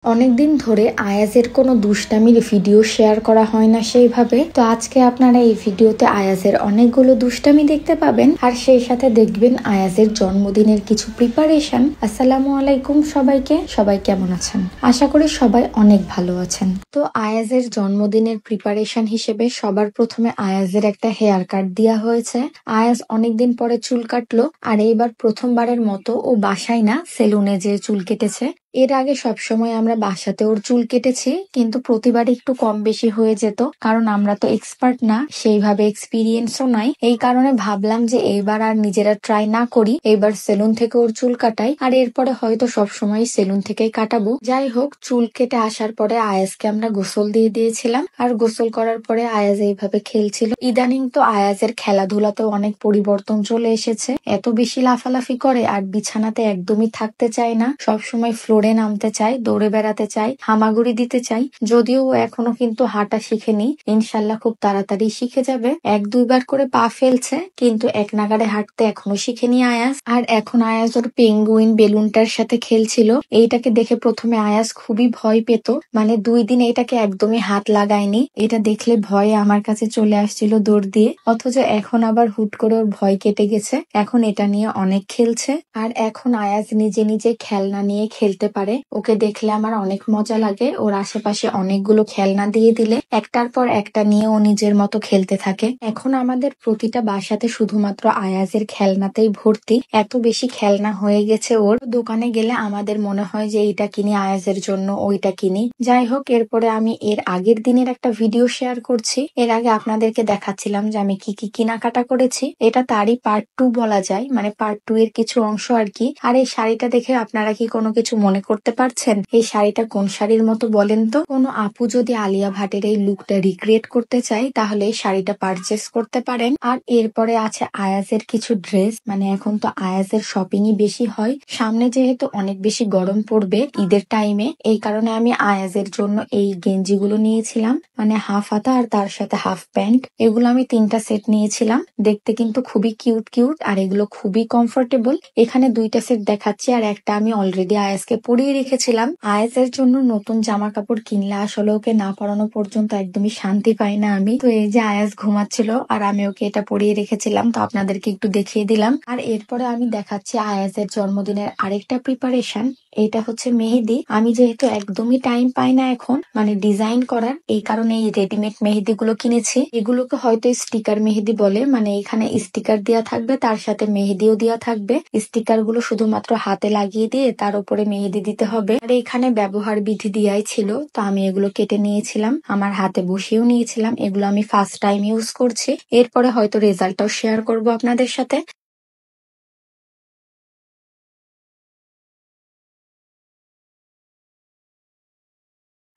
অনেকদিন ধরে আয়াজের কোনো দুষ্টামির ভিডিও শেয়ার করা হয় না সেইভাবে। তো আজকে আপনারা এই ভিডিওতে আয়াজের অনেকগুলো দুষ্টামি দেখতে পাবেন, আর সেই সাথে দেখবেন আয়াজের জন্মদিনের কিছু প্রিপারেশন। আসসালামু আলাইকুম সবাইকে, সবাই কেমন আছেন? আশা করি সবাই অনেক ভালো আছেন। তো আয়াজের জন্মদিনের প্রিপারেশন হিসেবে সবার প্রথমে আয়াজের একটা হেয়ার কাট দেওয়া হয়েছে। আয়াজ অনেকদিন পরে চুল কাটলো, আর এইবার প্রথমবারের মতো ও বাসায় না সেলুনে যেয়ে চুল কেটেছে। এর আগে সবসময় আমরা বাসাতে ওর চুল কেটেছি, কিন্তু প্রতিবার একটু কম বেশি হয়ে যেত, কারণ আমরা তো এক্সপার্ট না, সেইভাবে এক্সপিরিয়েন্সও নাই। এই কারণে ভাবলাম যে এইবার আর নিজেরা ট্রাই না করি, এইবার সেলুন থেকে ওর চুল কাটাই, আর এরপরে হয়তো সবসময় সেলুন থেকেই কাটাবো। যাই হোক, চুল কেটে আসার পরে আয়াজকে আমরা গোসল দিয়ে দিয়েছিলাম, আর গোসল করার পরে আয়াজ এইভাবে খেলছিল। ইদানিং তো আয়াজের খেলাধুলাতেও অনেক পরিবর্তন চলে এসেছে। এত বেশি লাফালাফি করে, আর বিছানাতে একদমই থাকতে চায় না, সবসময় ফ্লোরে নামতে চায়, দৌড়ে বেড়াতে চায়, হামাগুড়ি দিতে চায়। যদিও ও এখনো কিন্তু হাঁটা শিখেনি, ইনশাল্লাহ খুব তাড়াতাড়ি শিখে যাবে। এক দুইবার করে পা ফেলছে, কিন্তু এক নাগাড়ে হাঁটতে এখনো শিখেনি আয়াজ। আর এখন আয়াজ ওর পেঙ্গুইন বেলুনটার সাথে খেলছিল। এইটাকে দেখে প্রথমে আয়াজ খুবই ভয় পেত, মানে 2 দিন এইটাকে একদমই হাত লাগায়নি। এটা দেখলে ভয়ে আমার কাছে চলে আসছিল দৌড় দিয়ে, অথচ এখন আবার হুট করে ওর ভয় কেটে গেছে, এখন এটা নিয়ে অনেক খেলছে। আর এখন আয়াজ নিজে নিজে খেলনা নিয়ে খেলতে পারে। ওকে দেখলে আমার অনেক মজা লাগে। ওর আশেপাশে অনেকগুলো খেলনা দিয়ে দিলে একটার পর একটা নিয়ে ও নিজের মতো খেলতে থাকে। এখন আমাদের প্রতিটা বাসাতে শুধুমাত্র আয়াজের খেলনাতেই ভর্তি, এত বেশি খেলনা হয়ে গেছে ওর। দোকানে গেলে আমাদের মনে হয় যে এইটা কিনি আয়াজের জন্য, ওইটা কিনি। যাই হোক, এরপরে আমি এর আগের দিনের একটা ভিডিও শেয়ার করছি। এর আগে আপনাদেরকে দেখাচ্ছিলাম যে আমি কি কি কেনাকাটা করেছি। এটা তারই পার্ট 2 বলা যায়, মানে পার্ট 2 এর কিছু অংশ আর কি। আর এই শাড়িটা দেখে আপনারা কি কোনো কিছু মনে করতে পারছেন এই শাড়িটা কোন শাড়ির মতো? বলেন তো। কোনো আপু যদি আলিয়া ভাটের এই লুকটা রিক্রিয়েট করতে চাই, তাহলে এই শাড়িটা পারচেস করতে পারেন। আর এরপরে আছে আয়াজের কিছু ড্রেস, মানে এখন তো আয়াজের শপিংই বেশি হয়। সামনে যেহেতু অনেক বেশি গরম পড়বে ঈদের টাইমে, এই কারণে আমি আয়াজের জন্য এই গেঞ্জিগুলো নিয়েছিলাম, মানে হাফ হাতা আর তার সাথে হাফ প্যান্ট। এগুলো আমি 3টা সেট নিয়েছিলাম। দেখতে কিন্তু খুবই কিউট কিউট, আর এগুলো খুবই কমফোর্টেবল। এখানে 2টা সেট দেখাচ্ছি, আর একটা আমি অলরেডি আয়াজকে পরিয়ে রেখেছিলাম। আয়াজের জন্য নতুন জামা কাপড় কিনলে আসলে ওকে না পরানো পর্যন্ত একদমই শান্তি পাই না আমি। তো এই যে আয়াজ ঘুমাচ্ছিল, আর আমি ওকে এটা পরিয়ে রেখেছিলাম, তো আপনাদেরকে একটু দেখিয়ে দিলাম। আর এরপরে আমি দেখাচ্ছি আয়াজের জন্মদিনের আরেকটা প্রিপারেশন। এটা হচ্ছে মেহেদি। আমি যেহেতু একদমই টাইম পাই না এখন, মানে ডিজাইন করার, এই কারণে এই রেডিমেড মেহেদি গুলো কিনেছি। এগুলোকে হয়তো স্টিকার মেহেদি বলে, মানে এখানে স্টিকার দেওয়া থাকবে, তার সাথে মেহেদিও দেওয়া থাকবে। স্টিকার গুলো শুধুমাত্র হাতে লাগিয়ে দিয়ে তার উপরে মেহেদি দিতে হবে। আর এখানে ব্যবহার বিধি দিয়াই ছিল, তো আমি এগুলো কেটে নিয়েছিলাম, আমার হাতে বসিয়েও নিয়েছিলাম। এগুলো আমি ফার্স্ট টাইম ইউজ করছি, এরপরে হয়তো রেজাল্টটাও শেয়ার করব আপনাদের সাথে।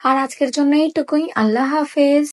আর আজকের জন্য এইটুকুই। আল্লাহ হাফেজ।